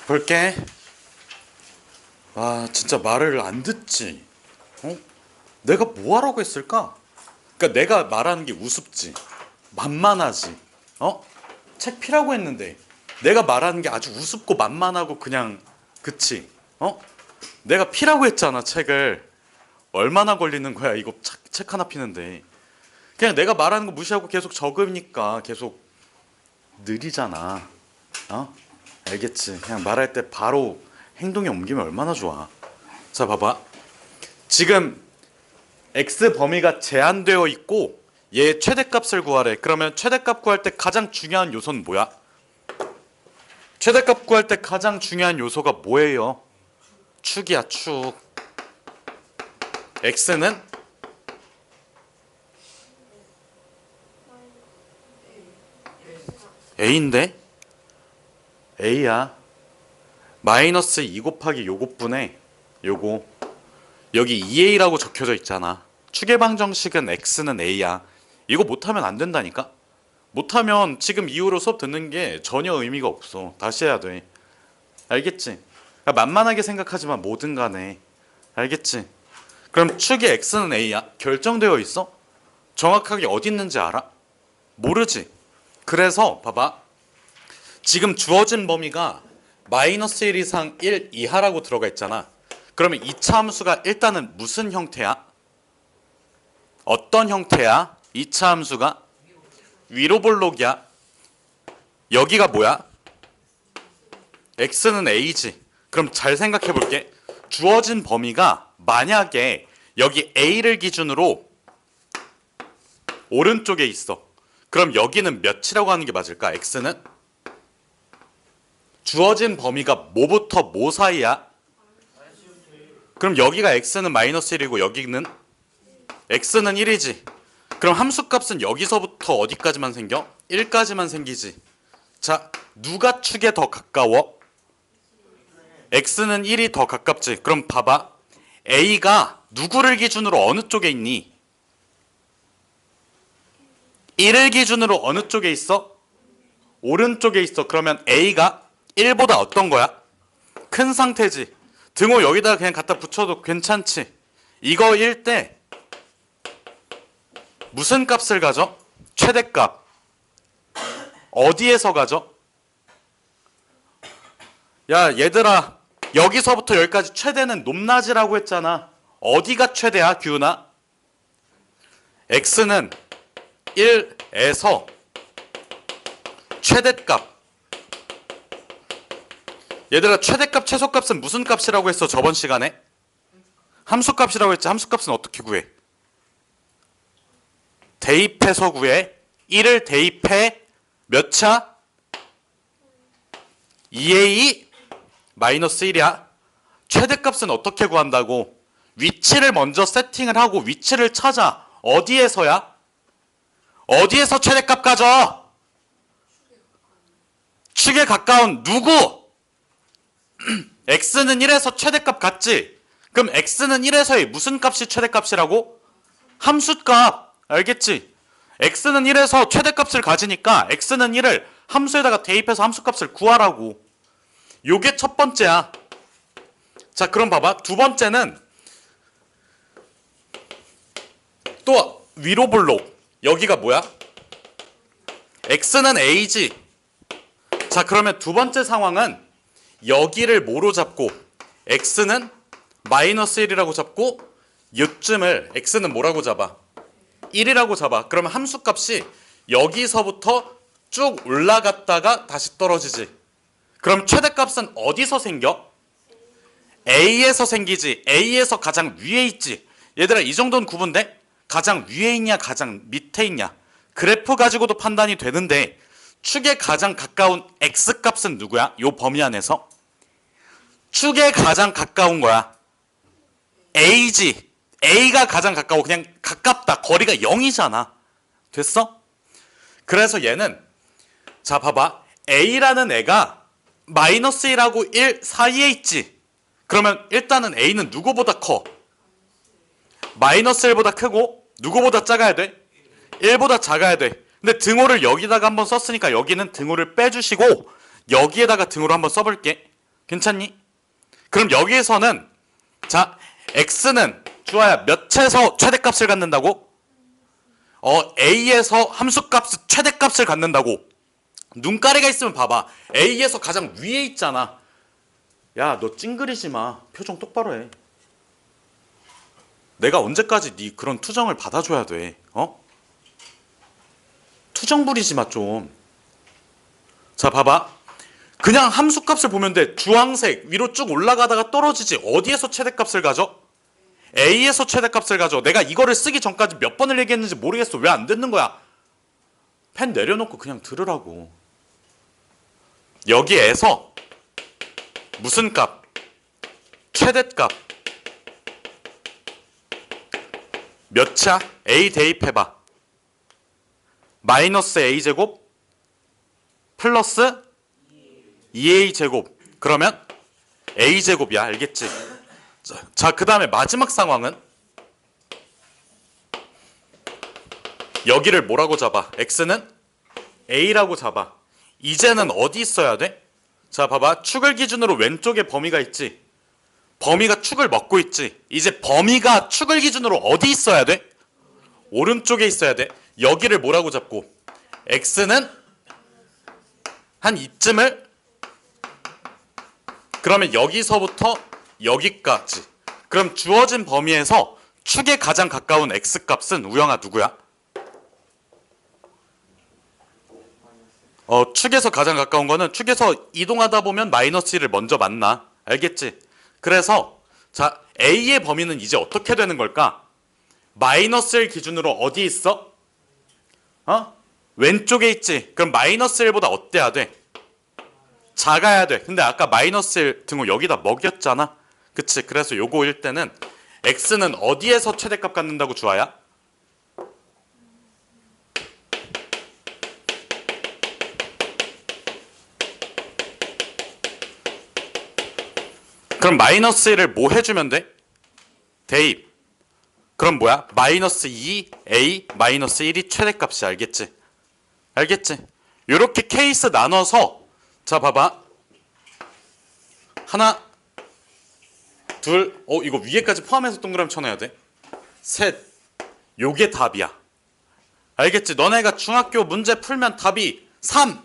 볼게. 아, 진짜 말을 안 듣지. 어? 내가 뭐 하라고 했을까? 그러니까 내가 말하는 게 우습지. 만만하지. 어? 책 피라고 했는데 내가 말하는 게 아주 우습고 만만하고 그냥 그치? 어? 내가 피라고 했잖아, 책을. 얼마나 걸리는 거야, 이거 책 하나 피는데. 그냥 내가 말하는 거 무시하고 계속 적으니까 계속 느리잖아. 어? 알겠지? 그냥 말할 때 바로 행동에 옮기면 얼마나 좋아. 자, 봐봐. 지금 x 범위가 제한되어 있고 얘 최대값을 구하래. 그러면 최대값 구할 때 가장 중요한 요소는 뭐야? 최대값 구할 때 가장 중요한 요소가 뭐예요? 축이야, 축. x는 a인데? a야. 마이너스 2 곱하기 요것분에 요거 여기 2a라고 적혀져 있잖아. 축의 방정식은 x는 a야. 이거 못하면 안 된다니까? 못하면 지금 이후로 수업 듣는 게 전혀 의미가 없어. 다시 해야 돼. 알겠지? 그러니까 만만하게 생각하지만 뭐든 간에. 알겠지? 그럼 축의 x는 a야. 결정되어 있어? 정확하게 어디 있는지 알아? 모르지? 그래서 봐봐. 지금 주어진 범위가 마이너스 1 이상 1 이하라고 들어가 있잖아. 그러면 2차 함수가 일단은 무슨 형태야? 어떤 형태야? 2차 함수가 위로 볼록이야. 여기가 뭐야? x는 a지. 그럼 잘 생각해 볼게. 주어진 범위가 만약에 여기 a를 기준으로 오른쪽에 있어. 그럼 여기는 몇이라고 하는 게 맞을까? x는? 주어진 범위가 뭐부터 뭐 사이야? 그럼 여기가 x는 마이너스 1이고 여기는 x는 1이지. 그럼 함수값은 여기서부터 어디까지만 생겨? 1까지만 생기지. 자, 누가 축에 더 가까워? x는 1이 더 가깝지. 그럼 봐봐. a가 누구를 기준으로 어느 쪽에 있니? 1을 기준으로 어느 쪽에 있어? 오른쪽에 있어. 그러면 a가 1보다 어떤 거야? 큰 상태지. 등호 여기다가 그냥 갖다 붙여도 괜찮지. 이거 일 때 무슨 값을 가져? 최대값. 어디에서 가져? 야, 얘들아, 여기서부터 여기까지 최대는 높낮이라고 했잖아. 어디가 최대야, 규은아? x는 1에서 최대값. 얘들아, 최대값, 최소값은 무슨 값이라고 했어, 저번 시간에? 함수값이라고 했지. 함수값은 어떻게 구해? 대입해서 구해. 1을 대입해 몇 차? 2a 마이너스 1이야. 최대값은 어떻게 구한다고? 위치를 먼저 세팅을 하고 위치를 찾아. 어디에서야? 어디에서 최대값 가져? 축에 가까운 누구? x는 1에서 최대값 같지? 그럼 x는 1에서의 무슨 값이 최대값이라고? 함수값. 알겠지? x는 1에서 최대값을 가지니까 x는 1을 함수에다가 대입해서 함수값을 구하라고. 요게 첫 번째야. 자, 그럼 봐봐. 두 번째는 또 위로 볼록. 여기가 뭐야? x는 a지. 자, 그러면 두 번째 상황은 여기를 뭐로 잡고 x는 마이너스 1이라고 잡고 요쯤을 x는 뭐라고 잡아? 1이라고 잡아. 그러면 함수값이 여기서부터 쭉 올라갔다가 다시 떨어지지. 그럼 최대값은 어디서 생겨? a에서 생기지. a에서 가장 위에 있지. 얘들아, 이 정도는 구분돼? 가장 위에 있냐 가장 밑에 있냐. 그래프 가지고도 판단이 되는데 축에 가장 가까운 x값은 누구야? 요 범위 안에서 축에 가장 가까운 거야. a지. a가 가장 가까워. 그냥 가깝다. 거리가 0이잖아. 됐어? 그래서 얘는 자, 봐봐. a라는 애가 마이너스 1하고 1 사이에 있지. 그러면 일단은 a는 누구보다 커? 마이너스 1보다 크고 누구보다 작아야 돼? 1보다 작아야 돼. 근데 등호를 여기다가 한번 썼으니까 여기는 등호를 빼주시고 여기에다가 등호를 한번 써볼게. 괜찮니? 그럼 여기에서는 자, x는 주아야 몇에서 최대값을 갖는다고? a에서 함수값 최대값을 갖는다고. 눈가리가 있으면 봐봐. a에서 가장 위에 있잖아. 야, 너 찡그리지 마. 표정 똑바로 해. 내가 언제까지 네 그런 투정을 받아줘야 돼? 투정 부리지 마 좀. 자, 봐봐. 그냥 함수값을 보면 돼. 주황색 위로 쭉 올라가다가 떨어지지. 어디에서 최대값을 가져? A에서 최대값을 가져. 내가 이거를 쓰기 전까지 몇 번을 얘기했는지 모르겠어. 왜 안 듣는 거야? 펜 내려놓고 그냥 들으라고. 여기에서 무슨 값? 최대값. 몇이야? A 대입해봐. 마이너스 A제곱 플러스 2A제곱. 그러면 A제곱이야. 알겠지? 자, 그 다음에 마지막 상황은 여기를 뭐라고 잡아? X는 A라고 잡아. 이제는 어디 있어야 돼? 자, 봐봐. 축을 기준으로 왼쪽에 범위가 있지. 범위가 축을 먹고 있지. 이제 범위가 축을 기준으로 어디 있어야 돼? 오른쪽에 있어야 돼. 여기를 뭐라고 잡고? X는 한 이쯤을, 그러면 여기서부터 여기까지. 그럼 주어진 범위에서 축에 가장 가까운 X값은 우영아 누구야? 축에서 가장 가까운 거는 축에서 이동하다 보면 마이너스 1을 먼저 만나. 알겠지? 그래서 자, A의 범위는 이제 어떻게 되는 걸까? 마이너스 1 기준으로 어디 있어? 왼쪽에 있지. 그럼 마이너스 1보다 어때야 돼? 작아야 돼. 근데 아까 마이너스 1 등호 여기다 먹였잖아. 그치? 그래서 요거일 때는 X는 어디에서 최대값 갖는다고 주아야? 그럼 마이너스 1을 뭐 해주면 돼? 대입. 그럼 뭐야? 마이너스 2A 마이너스 1이 최대값이. 알겠지? 알겠지? 요렇게 케이스 나눠서 자, 봐봐. 하나, 둘, 이거 위에까지 포함해서 동그라미 쳐놔야 돼. 셋. 요게 답이야. 알겠지? 너네가 중학교 문제 풀면 답이 3.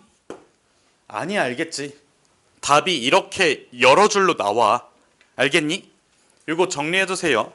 아니야, 알겠지? 답이 이렇게 여러 줄로 나와. 알겠니? 이거 정리해두세요.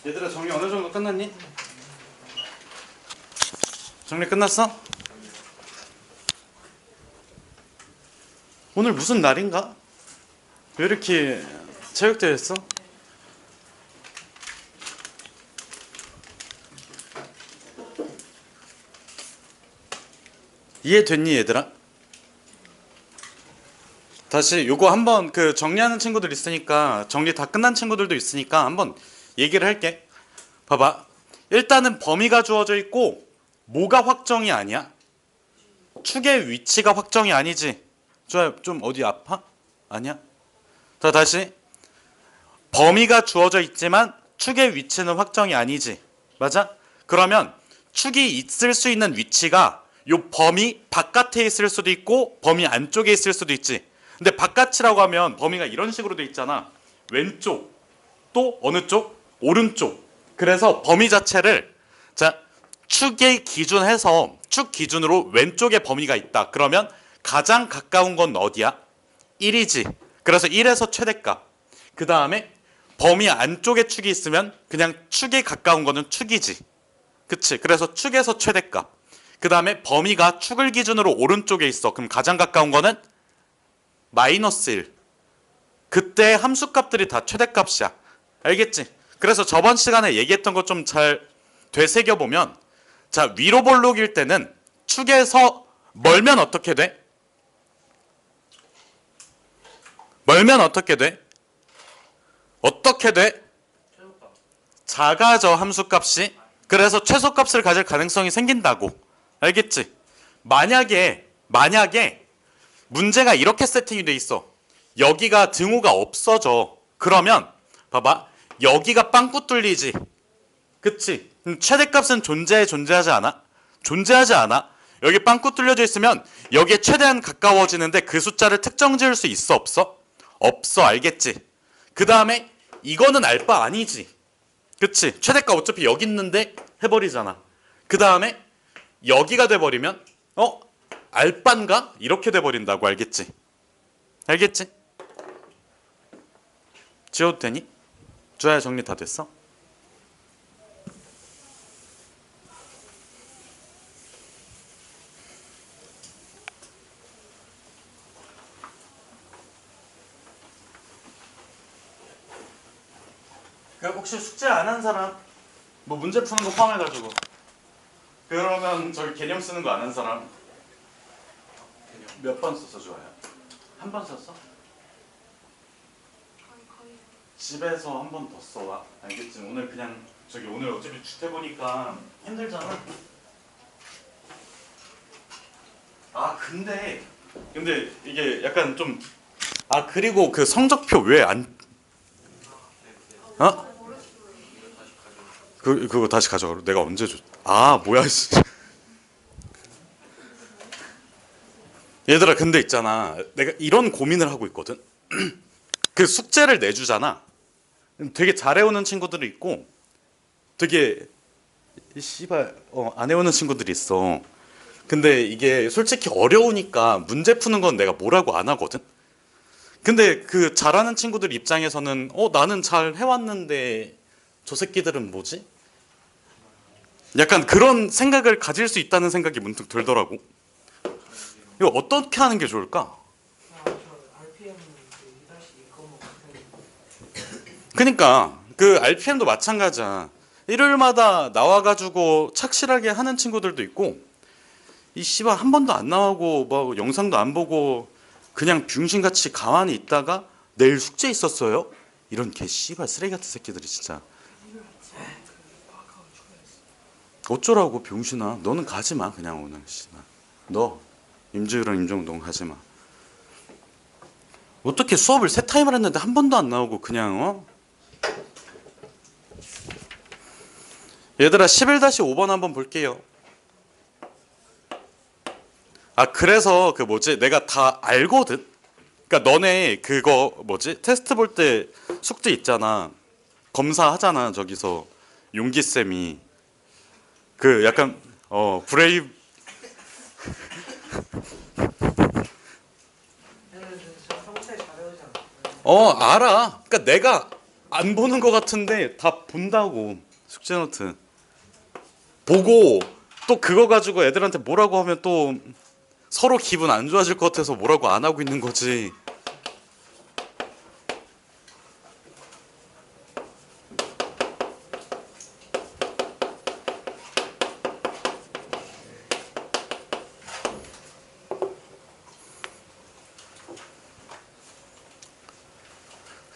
얘들아 정리 어느 정도 끝났니? 정리 끝났어? 오늘 무슨 날인가? 왜 이렇게 체육대회 했어? 이해됐니 얘들아? 다시 요거 한번 그 정리하는 친구들 있으니까 정리 다 끝난 친구들도 있으니까 한번 얘기를 할게. 봐봐. 일단은 범위가 주어져 있고 뭐가 확정이 아니야? 축의 위치가 확정이 아니지. 좋아요. 좀 어디 아파? 아니야? 자 다시. 범위가 주어져 있지만 축의 위치는 확정이 아니지. 맞아? 그러면 축이 있을 수 있는 위치가 요 범위 바깥에 있을 수도 있고 범위 안쪽에 있을 수도 있지. 근데 바깥이라고 하면 범위가 이런 식으로 돼 있잖아. 왼쪽 또 어느 쪽? 오른쪽. 그래서 범위 자체를 자 축의 기준해서 축 기준으로 왼쪽에 범위가 있다. 그러면 가장 가까운 건 어디야? 1이지. 그래서 1에서 최대값. 그 다음에 범위 안쪽에 축이 있으면 그냥 축에 가까운 거는 축이지. 그치? 그래서 축에서 최대값. 그 다음에 범위가 축을 기준으로 오른쪽에 있어. 그럼 가장 가까운 거는 마이너스 1. 그때 함수값들이 다 최대값이야. 알겠지? 그래서 저번 시간에 얘기했던 거 좀 잘 되새겨보면 자 위로 볼록일 때는 축에서 멀면 어떻게 돼? 멀면 어떻게 돼? 어떻게 돼? 작아져 함수값이. 그래서 최소값을 가질 가능성이 생긴다고. 알겠지? 만약에 문제가 이렇게 세팅이 돼 있어. 여기가 등호가 없어져. 그러면 봐봐. 여기가 빵꾸 뚫리지. 그치? 최대값은 존재하지 않아? 존재하지 않아. 여기 빵꾸 뚫려져 있으면 여기에 최대한 가까워지는데 그 숫자를 특정 지을 수 있어 없어? 없어. 알겠지? 그 다음에 이거는 알바 아니지. 그치? 최대값 어차피 여기 있는데 해버리잖아. 그 다음에 여기가 돼버리면 알바인가? 이렇게 돼버린다고. 알겠지? 알겠지? 지워도 되니? 주아야 정리 다 됐어? 혹시 숙제 안 한 사람? 뭐 문제 푸는 거 포함해가지고. 그러면 저기 개념 쓰는 거 안 한 사람? 몇 번 썼어 주아야? 한 번 썼어? 집에서 한 번 더 써와. 알겠지? 오늘 그냥 저기 오늘 어차피 주태 보니까 힘들잖아. 아 근데 이게 약간 좀 그리고 그 성적표 왜 안 그거 다시 가져가. 내가 언제 줬? 뭐야 씨. 얘들아 근데 있잖아. 내가 이런 고민을 하고 있거든. 그 숙제를 내주잖아. 되게 잘해오는 친구들이 있고 되게 씨발 안 해오는 친구들이 있어. 근데 이게 솔직히 어려우니까 문제 푸는 건 내가 뭐라고 안 하거든. 근데 그 잘하는 친구들 입장에서는 나는 잘 해왔는데 저 새끼들은 뭐지? 약간 그런 생각을 가질 수 있다는 생각이 문득 들더라고. 이거 어떻게 하는 게 좋을까? 그러니까 그 RPM도 마찬가지야. 일요일마다 나와가지고 착실하게 하는 친구들도 있고 이 씨발 한 번도 안 나오고 뭐 영상도 안 보고 그냥 병신같이 가만히 있다가 내일 숙제 있었어요? 이런 개 씨발 쓰레기 같은 새끼들이 진짜. 어쩌라고 병신아. 너는 가지마 그냥 오늘 씨발. 너 임주희랑 임정동 가지마. 어떻게 수업을 3타임을 했는데 한 번도 안 나오고 그냥 얘들아 11-5번 한번 볼게요. 그래서 그 뭐지 내가 다 알거든. 그러니까 너네 그거 뭐지 테스트 볼 때 숙제 있잖아. 검사하잖아. 저기서 용기쌤이 그 약간 브레이브 알아. 그러니까 내가 안 보는 것 같은데 다 본다고. 숙제노트 보고 또 그거 가지고 애들한테 뭐라고 하면 또 서로 기분 안 좋아질 것 같아서 뭐라고 안 하고 있는 거지.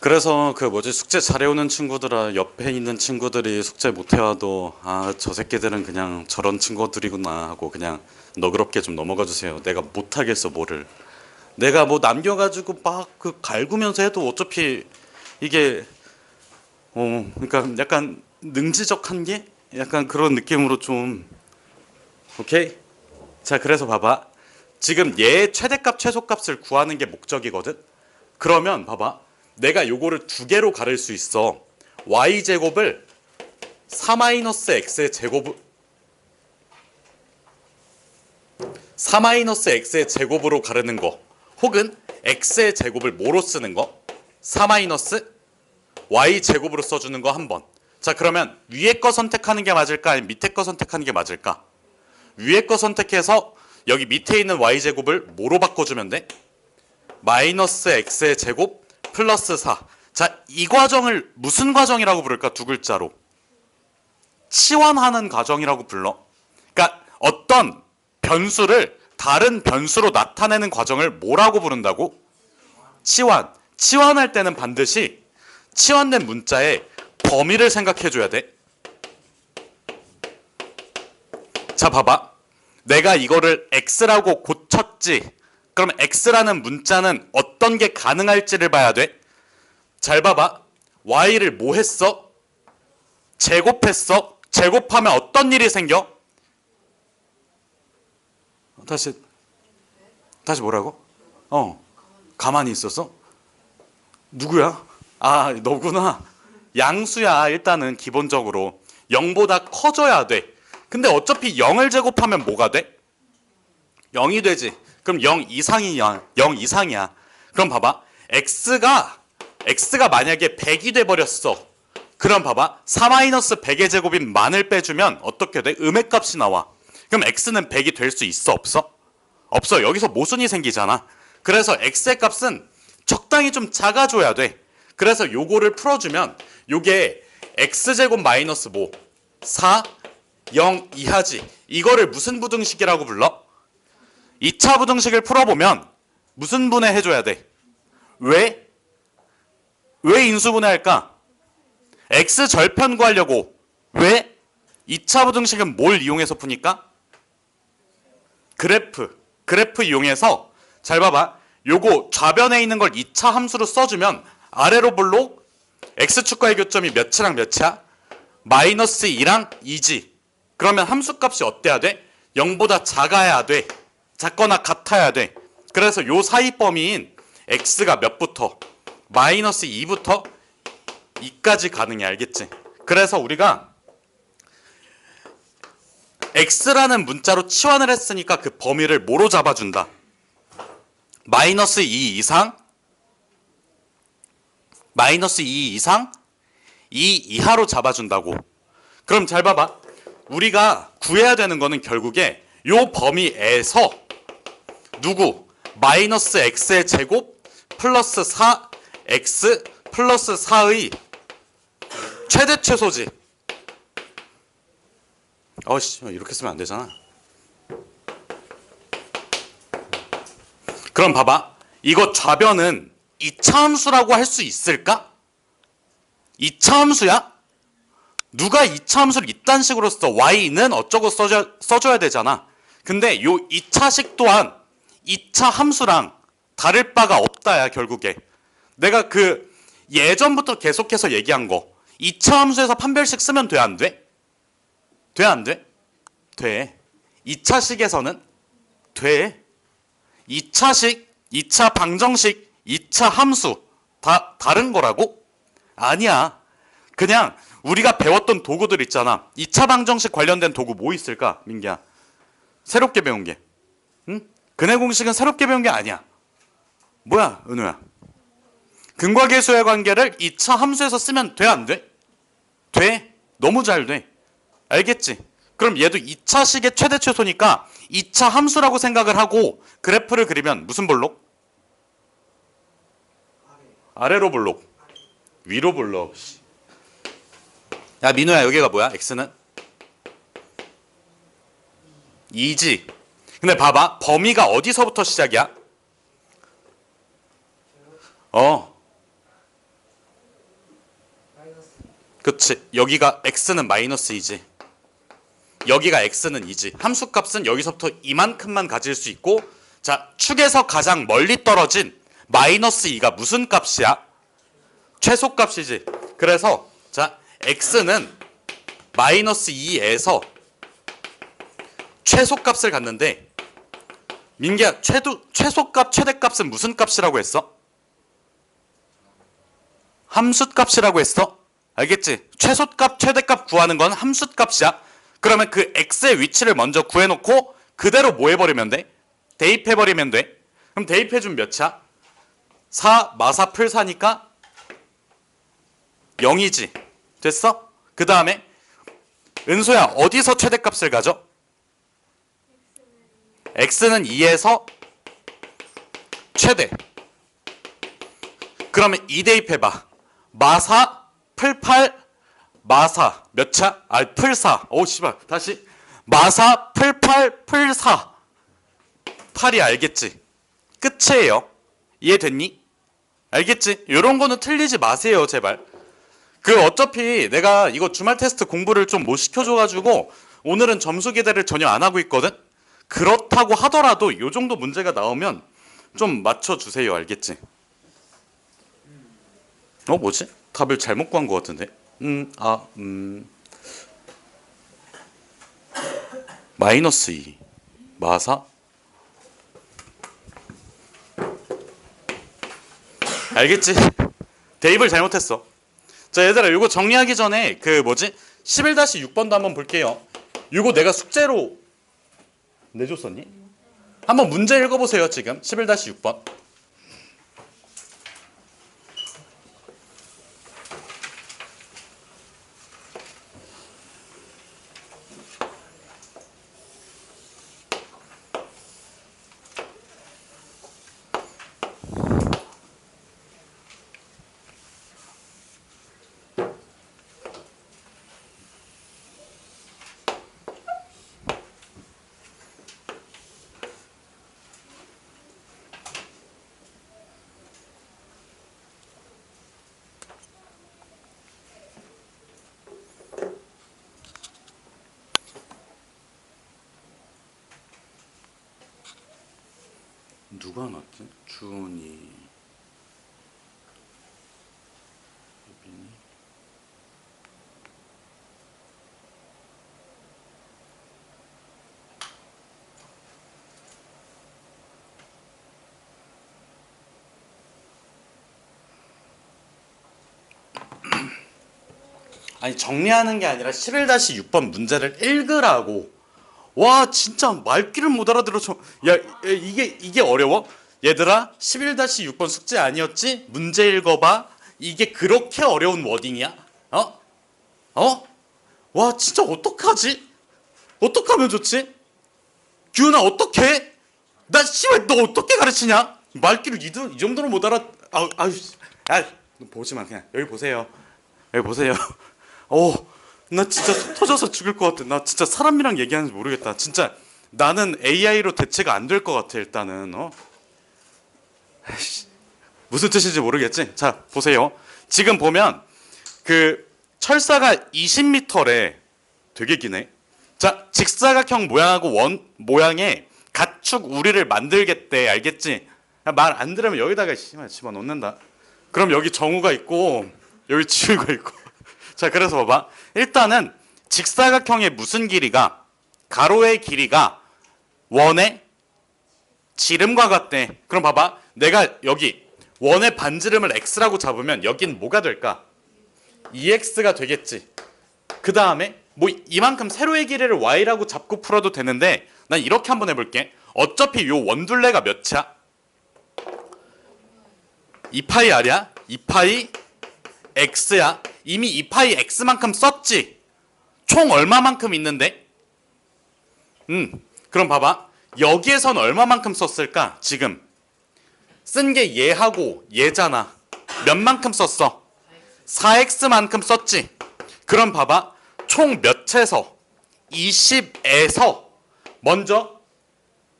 그래서 그 뭐지 숙제 잘해오는 친구들아 옆에 있는 친구들이 숙제 못해와도 저 새끼들은 그냥 저런 친구들이구나 하고 그냥 너그럽게 좀 넘어가 주세요. 내가 못하겠어 뭐를. 내가 뭐 남겨가지고 막 그 갈구면서 해도 어차피 이게 그러니까 약간 능지적 한계? 약간 그런 느낌으로 좀 오케이? 자 그래서 봐봐. 지금 얘의 최대값 최소값을 구하는 게 목적이거든. 그러면 봐봐. 내가 요거를 두 개로 가를 수 있어. y제곱을 4-x의 제곱 4-x의 제곱으로 가르는 거 혹은 x의 제곱을 뭐로 쓰는 거 4-y제곱으로 써주는 거 한 번. 자 그러면 위에 거 선택하는 게 맞을까 아니면 밑에 거 선택하는 게 맞을까? 위에 거 선택해서 여기 밑에 있는 y제곱을 뭐로 바꿔주면 돼? 마이너스 x의 제곱 플러스 4. 자, 이 과정을 무슨 과정이라고 부를까? 두 글자로. 치환하는 과정이라고 불러. 그러니까 어떤 변수를 다른 변수로 나타내는 과정을 뭐라고 부른다고? 치환. 치환할 때는 반드시 치환된 문자의 범위를 생각해 줘야 돼. 자, 봐봐. 내가 이거를 x라고 고쳤지. 그럼 x라는 문자는 어떤 게 가능할지를 봐야 돼. 잘 봐봐. y를 뭐 했어? 제곱했어. 제곱하면 어떤 일이 생겨? 다시 뭐라고? 가만히 있었어? 누구야? 너구나. 양수야. 일단은 기본적으로 0보다 커져야 돼. 근데 어차피 0을 제곱하면 뭐가 돼? 0이 되지. 그럼 0 이상이야. 0 이상이야. 그럼 봐봐. x가 만약에 100이 돼 버렸어. 그럼 봐봐. 4-100의 제곱인 만을 빼주면 어떻게 돼? 음의 값이 나와. 그럼 x는 100이 될 수 있어? 없어? 없어. 여기서 모순이 생기잖아. 그래서 x의 값은 적당히 좀 작아줘야 돼. 그래서 요거를 풀어주면 요게 x제곱 마이너스 뭐? 4, 0 이하지. 이거를 무슨 부등식이라고 불러? 2차 부등식을 풀어보면 무슨 분해 해줘야 돼? 왜 인수분해할까? x 절편 구하려고. 왜? 2차 부등식은 뭘 이용해서 푸니까? 그래프 이용해서. 잘 봐봐. 요거 좌변에 있는 걸 2차 함수로 써주면 아래로 볼록 x축과의 교점이 몇이랑 몇이야? 마이너스 2랑 2지. 그러면 함수값이 어때야 돼? 0보다 작아야 돼. 작거나 같아야 돼. 그래서 요 사이 범위인 x가 몇부터? 마이너스 2부터 2까지 가능해. 알겠지? 그래서 우리가 x라는 문자로 치환을 했으니까 그 범위를 뭐로 잡아준다? 마이너스 2 이상 2 이하로 잡아준다고. 그럼 잘 봐봐. 우리가 구해야 되는 거는 결국에 요 범위에서 누구? 마이너스 x의 제곱 플러스 4x 플러스 4의 최대 최소지. 이렇게 쓰면 안 되잖아. 그럼 봐봐. 이거 좌변은 2차 함수라고 할 수 있을까? 2차 함수야? 누가 2차 함수를 이딴 식으로 써? y는 어쩌고 써줘야 되잖아. 근데 요 2차식 또한 2차 함수랑 다를 바가 없다야. 결국에 내가 그 예전부터 계속해서 얘기한 거 2차 함수에서 판별식 쓰면 돼? 안 돼? 돼? 안 돼? 돼. 2차식에서는 돼. 2차식, 2차 방정식, 2차 함수 다 다른 거라고? 아니야. 그냥 우리가 배웠던 도구들 있잖아. 2차 방정식 관련된 도구 뭐 있을까? 민기야. 새롭게 배운 게. 응? 근해 공식은 새롭게 배운 게 아니야. 뭐야, 은우야? 근과 계수의 관계를 2차 함수에서 쓰면 돼, 안 돼? 돼. 너무 잘 돼. 알겠지? 그럼 얘도 2차식의 최대 최소니까 2차 함수라고 생각을 하고 그래프를 그리면 무슨 볼록? 아래로 볼록. 위로 볼록. 야, 민우야, 여기가 뭐야? x는? 2지. 근데 봐봐. 범위가 어디서부터 시작이야? 그치. 여기가 x는 마이너스 2지. 여기가 x는 2지. 함수값은 여기서부터 이만큼만 가질 수 있고, 자, 축에서 가장 멀리 떨어진 마이너스 2가 무슨 값이야? 최소값이지. 그래서 자, x는 마이너스 2에서 최소값을 갖는데, 민기야, 최소값, 최대값은 무슨 값이라고 했어? 함수값이라고 했어? 알겠지? 최소값, 최대값 구하는 건 함수값이야. 그러면 그 x의 위치를 먼저 구해놓고 그대로 뭐 해버리면 돼? 대입해버리면 돼. 그럼 대입해주면 몇이야? 4 마사 풀 4니까 0이지. 됐어? 그 다음에 은소야, 어디서 최대값을 가져? x는 2에서 최대. 그러면 2 대입해봐. 마사 풀 8 마사 몇 차? 풀 4. 오 씨발. 다시. 마사 풀 8 풀 4. 8이 알겠지? 끝이에요. 이해됐니? 알겠지? 이런 거는 틀리지 마세요, 제발. 어차피 내가 이거 주말 테스트 공부를 좀 못 시켜줘가지고 오늘은 점수 기대를 전혀 안 하고 있거든? 그렇다고 하더라도 이 정도 문제가 나오면 좀 맞춰주세요. 알겠지? 뭐지? 답을 잘못 구한 것 같은데? 마이너스 2 마사 알겠지? 대입을 잘못했어. 자, 얘들아, 이거 정리하기 전에 11-6번도 한번 볼게요. 이거 내가 숙제로 내줬었니? 한번 문제 읽어보세요. 지금 11-6번. 누가 났지? 주은이, 예빈이. 아니, 정리하는 게 아니라 11-6번 문제를 읽으라고. 와, 진짜 말귀를 못 알아들어서. 야, 이게 어려워? 얘들아, 11-6번 숙제 아니었지? 문제 읽어봐. 이게 그렇게 어려운 워딩이야? 와, 진짜 어떡하지? 어떡하면 좋지? 규은아, 어떡해? 나 씨발 너 어떻게 가르치냐? 말귀를 이 정도로 못 알아. 보지 마. 그냥 여기 보세요. 여기 보세요. 나 진짜 속 터져서 죽을 것 같아. 나 진짜 사람이랑 얘기하는지 모르겠다. 진짜 나는 AI로 대체가 안 될 것 같아. 일단은 무슨 뜻인지 모르겠지? 자, 보세요. 지금 보면 철사가 20m래. 되게 기네. 자, 직사각형 모양하고 원 모양의 가축 우리를 만들겠대. 알겠지? 말 안 들으면 여기다가 집어넣는다. 그럼 여기 정우가 있고 여기 지우가 있고. 자, 그래서 봐봐. 일단은 직사각형의 무슨 길이가, 가로의 길이가 원의 지름과 같대. 그럼 봐봐. 내가 여기 원의 반지름을 x라고 잡으면 여긴 뭐가 될까? 2x가 되겠지. 그 다음에 뭐 이만큼 세로의 길이를 y라고 잡고 풀어도 되는데 난 이렇게 한번 해볼게. 어차피 요 원둘레가 몇이야? 2파이 r이야? 2파이 x야? 이미 2파이 x만큼 썼지? 총 얼마만큼 있는데? 그럼 봐봐. 여기에선 얼마만큼 썼을까? 지금 쓴 게 얘하고 얘잖아. 몇만큼 썼어? 4x만큼 썼지? 그럼 봐봐. 총 몇에서? 20에서 먼저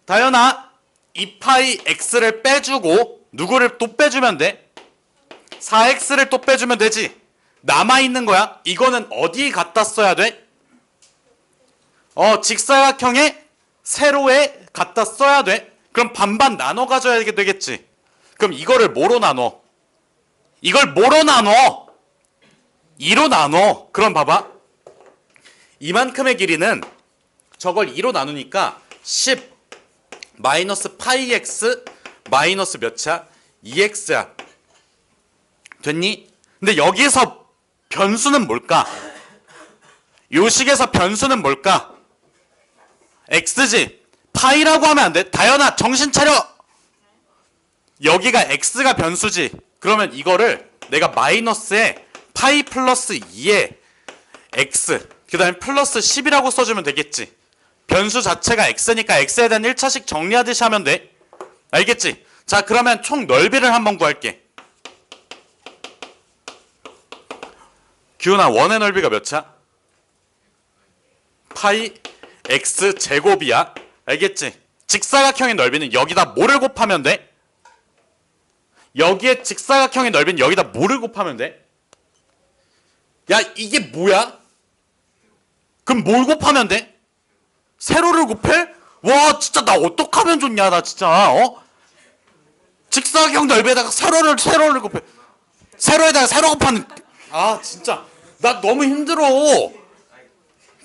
다현아 2파이 x를 빼주고 누구를 또 빼주면 돼? 4x를 또 빼주면 되지. 남아있는 거야. 이거는 어디 갖다 써야 돼? 직사각형의 세로에 갖다 써야 돼. 그럼 반반 나눠 가져야 되겠지. 그럼 이거를 뭐로 나눠? 이걸 뭐로 나눠? 2로 나눠. 그럼 봐봐. 이만큼의 길이는 저걸 2로 나누니까 10 마이너스 파이 x 마이너스 몇이야? 2x야. 됐니? 근데 여기서 변수는 뭘까? 요 식에서 변수는 뭘까? x지. 파이라고 하면 안 돼. 다현아 정신 차려. 여기가 x가 변수지. 그러면 이거를 내가 마이너스에 파이 플러스 2에 x 그 다음에 플러스 10이라고 써주면 되겠지. 변수 자체가 x니까 x에 대한 1차식 정리하듯이 하면 돼. 알겠지? 자 그러면 총 넓이를 한번 구할게. 기훈아 원의 넓이가 몇이야? 파이 x 제곱이야. 알겠지? 직사각형의 넓이는 여기다 뭐를 곱하면 돼? 여기에 직사각형의 넓이는 여기다 뭐를 곱하면 돼? 야 이게 뭐야? 그럼 뭘 곱하면 돼? 세로를 곱해? 와 진짜 나 어떡하면 좋냐 나 진짜 직사각형 넓이에다가 세로를 곱해. 세로에다가 세로 곱하는 아 진짜 나 너무 힘들어.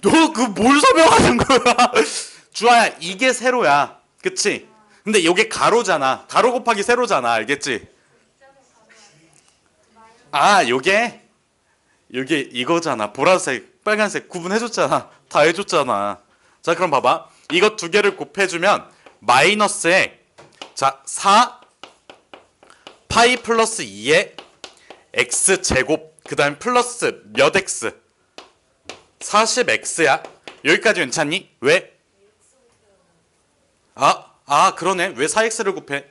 너 그 뭘 설명하는 거야? 주아야 이게 세로야. 그치? 근데 이게 가로잖아. 가로 곱하기 세로잖아. 알겠지? 아 요게 이거잖아. 보라색 빨간색 구분해줬잖아. 다 해줬잖아. 자 그럼 봐봐. 이거 두 개를 곱해주면 마이너스에 자 4 파이 플러스 2에 x 제곱 그 다음 플러스 몇 x 40x야. 여기까지 괜찮니? 왜? 그러네. 왜 4x를 곱해?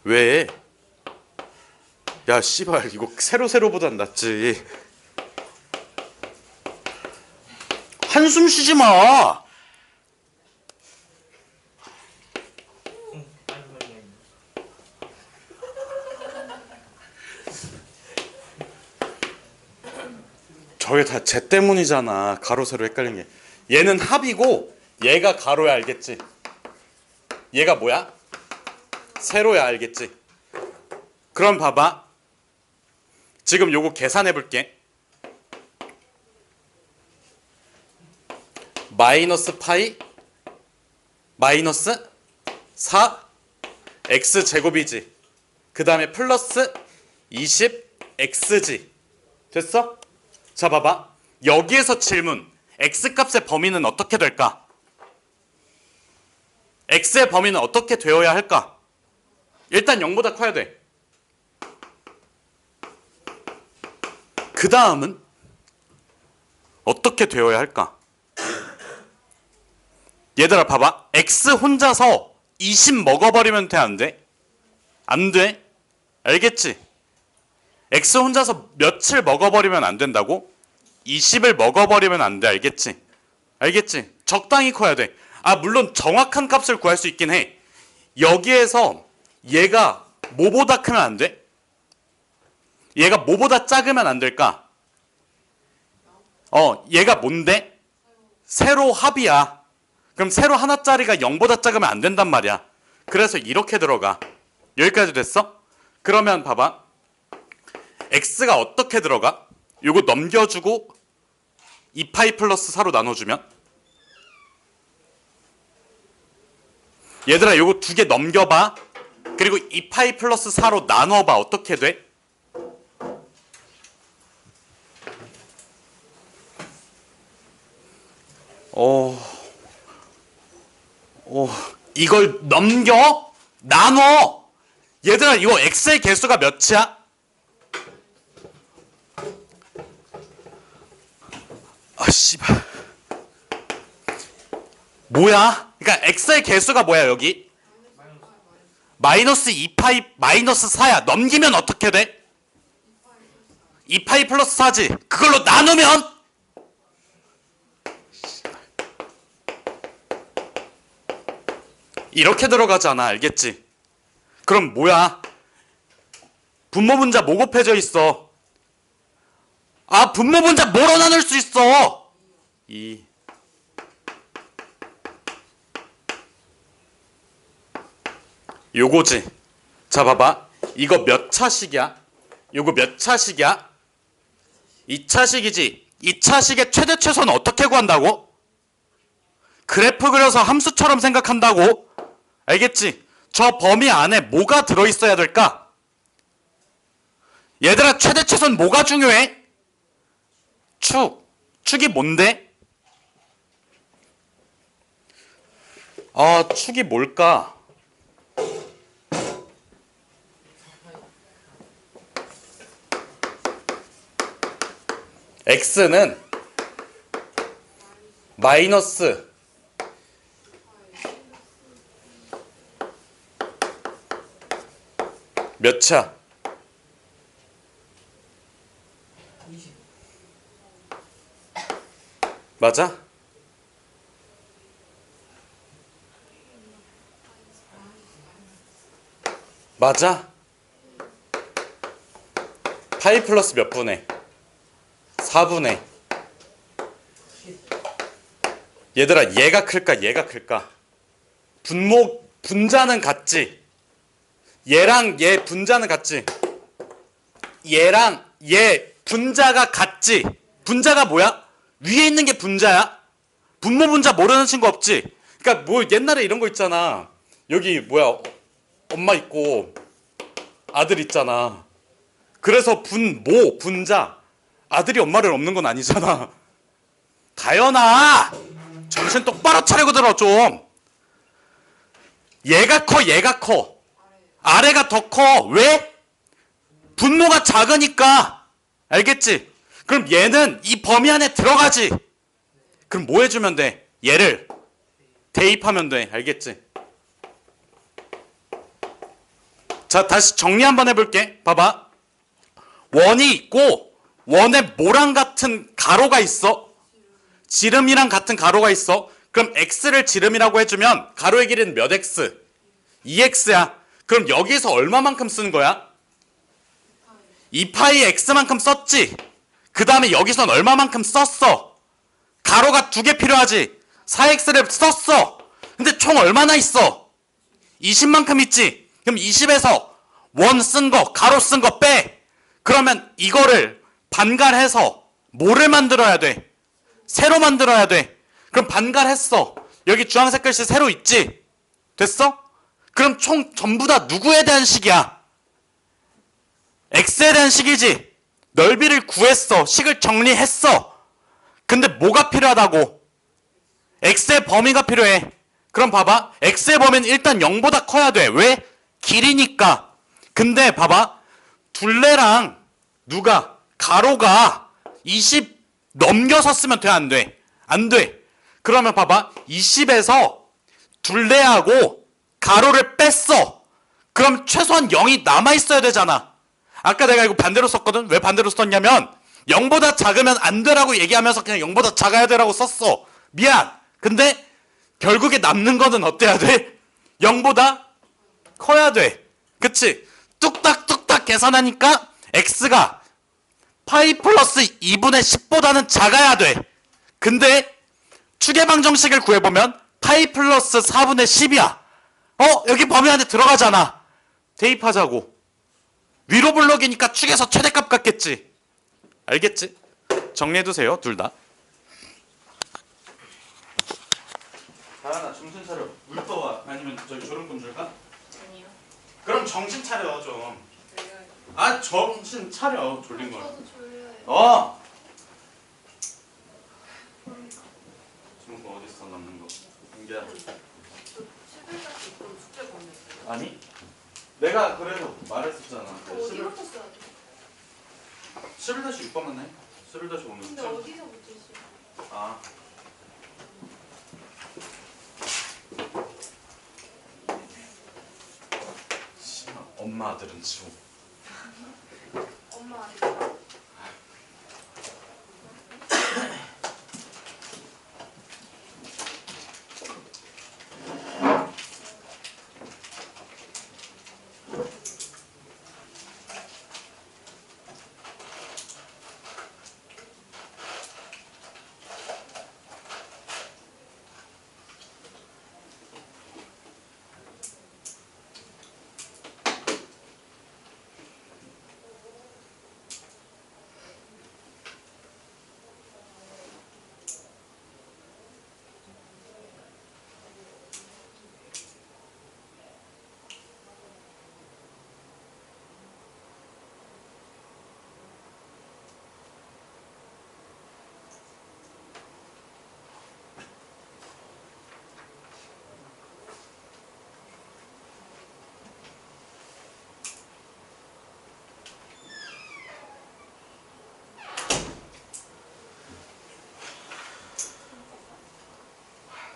왜? 야 씨발 이거 세로보단 낫지. 한숨 쉬지 마. 저게 다 쟤 때문이잖아. 가로 세로 헷갈린 게. 얘는 합이고 얘가 가로야. 알겠지? 얘가 뭐야? 세로야. 알겠지? 그럼 봐봐. 지금 요거 계산해 볼게. 마이너스 파이 마이너스 4 x 제곱이지. 그 다음에 플러스 20 x지. 됐어? 자 봐봐. 여기에서 질문. x값의 범위는 어떻게 될까? x의 범위는 어떻게 되어야 할까? 일단 0보다 커야 돼. 그 다음은 어떻게 되어야 할까? 얘들아 봐봐. x 혼자서 20 먹어버리면 돼? 안 돼? 안 돼? 알겠지? x 혼자서 몇을 먹어버리면 안 된다고? 20을 먹어버리면 안 돼. 알겠지? 알겠지? 적당히 커야 돼. 물론 정확한 값을 구할 수 있긴 해. 여기에서 얘가 뭐보다 크면 안 돼? 얘가 뭐보다 작으면 안 될까? 얘가 뭔데? 세로 합이야. 그럼 세로 하나짜리가 0보다 작으면 안 된단 말이야. 그래서 이렇게 들어가. 여기까지 됐어? 그러면 봐봐. x가 어떻게 들어가? 요거 넘겨주고 2파이 플러스 4로 나눠주면 얘들아 요거 두 개 넘겨봐. 그리고 2파이 플러스 4로 나눠봐. 어떻게 돼? 이걸 넘겨? 나눠? 얘들아 이거 x의 개수가 몇이야? 아 씨발 뭐야? 그러니까 x의 개수가 뭐야 여기? 마이너스 2파이 마이너스 4야. 넘기면 어떻게 돼? 2파이 플러스 4지. 그걸로 나누면 이렇게 들어가잖아. 알겠지? 그럼 뭐야? 분모 분자 뭐 곱해져 있어? 아 분모 분자 뭐로 나눌 수 있어? 2 요거지. 자 봐봐. 이거 몇 차식이야? 요거 몇 차식이야? 2차식이지. 2차식의 최대 최소는 어떻게 구한다고? 그래프 그려서 함수처럼 생각한다고? 알겠지? 저 범위 안에 뭐가 들어있어야 될까? 얘들아 최대 최소는 뭐가 중요해? 축. 축이 뭔데? 축이 뭘까? x는 마이너스 몇 차? 20. 맞아? 맞아? 파이 플러스 몇 분의? 4분의. 얘들아 얘가 클까 얘가 클까? 분자는 같지? 얘랑 얘 분자는 같지? 얘랑 얘 분자가 같지? 분자가 뭐야? 위에 있는 게 분자야? 분모 분자 모르는 친구 없지? 그러니까 뭐 옛날에 이런 거 있잖아. 여기 뭐야 엄마 있고 아들 있잖아. 그래서 분모 분자 아들이 엄마를 없는 건 아니잖아. 다현아 정신 똑바로 차리고 들어 좀. 얘가 커 얘가 커 아래가 더 커. 왜? 분모가 작으니까. 알겠지? 그럼 얘는 이 범위 안에 들어가지. 그럼 뭐 해주면 돼? 얘를 대입하면 돼. 알겠지? 자 다시 정리 한번 해볼게. 봐봐. 원이 있고 원에 뭐랑 같은 가로가 있어? 지름이랑 같은 가로가 있어. 그럼 x를 지름이라고 해주면 가로의 길이는 몇 x? 2x야. 그럼 여기서 얼마만큼 쓰는 거야? 2파이 x만큼 썼지. 그 다음에 여기선 얼마만큼 썼어? 가로가 2개 필요하지. 4x를 썼어. 근데 총 얼마나 있어? 20만큼 있지. 그럼 20에서 원 쓴 거, 가로 쓴 거 빼. 그러면 이거를 반갈해서 뭐를 만들어야 돼? 세로 만들어야 돼. 그럼 반갈했어. 여기 주황색 글씨 세로 있지? 됐어? 그럼 총 전부 다 누구에 대한 식이야? x에 대한 식이지. 넓이를 구했어. 식을 정리했어. 근데 뭐가 필요하다고? x의 범위가 필요해. 그럼 봐봐. x의 범위는 일단 0보다 커야 돼. 왜? 길이니까. 근데 봐봐. 둘레랑 누가? 가로가 20 넘겨서 쓰면 돼? 안 돼? 안 돼. 그러면 봐봐. 20에서 둘레하고 가로를 뺐어. 그럼 최소한 0이 남아있어야 되잖아. 아까 내가 이거 반대로 썼거든. 왜 반대로 썼냐면 0보다 작으면 안 되라고 얘기하면서 그냥 0보다 작아야 되라고 썼어. 미안. 근데 결국에 남는 거는 어때야 돼? 0보다 커야 돼. 그치? 뚝딱뚝딱 계산하니까 x가 파이 플러스 2분의 10보다는 작아야 돼. 근데 추계방정식을 구해보면 파이 플러스 4분의 10이야. 여기 범위 안에 들어가잖아. 대입하자고. 위로 블럭이니까 축에서 최대값 같겠지. 알겠지? 정리해두세요. 둘 다. 다현아 정신 차려. 물 떠와. 아니면 저기 졸음금 줄까? 아니요. 그럼 정신 차려 좀. 내가 아 정신 차려 졸린 걸. 저도 졸려요. 어. 지금 거 어디 있어 남는 거? 은기야. 저 11까지 있던 숙제 보냈어요. 아니? 내가 그래도 말했었잖아. 저 어디부터 써야 돼? 11-6번만 해. 11-5는 근데 어디서부터 써? 아. 씨발, 엄마 아들은 지우. 엄마 아직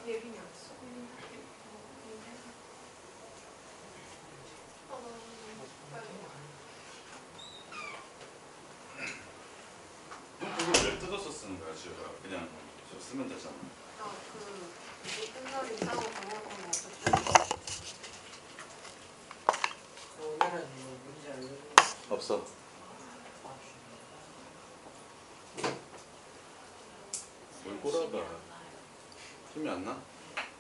예빈이 왔어. 너 그걸 왜 뜯어서 쓰는 거야 지우가? 그냥 저 쓰면 되잖아. 이거 끝나고 이상한 거 먹으면 어떡해? 오늘은 문제 알려줘. 없어. 뭘 꼬라봐. 힘이 안 나?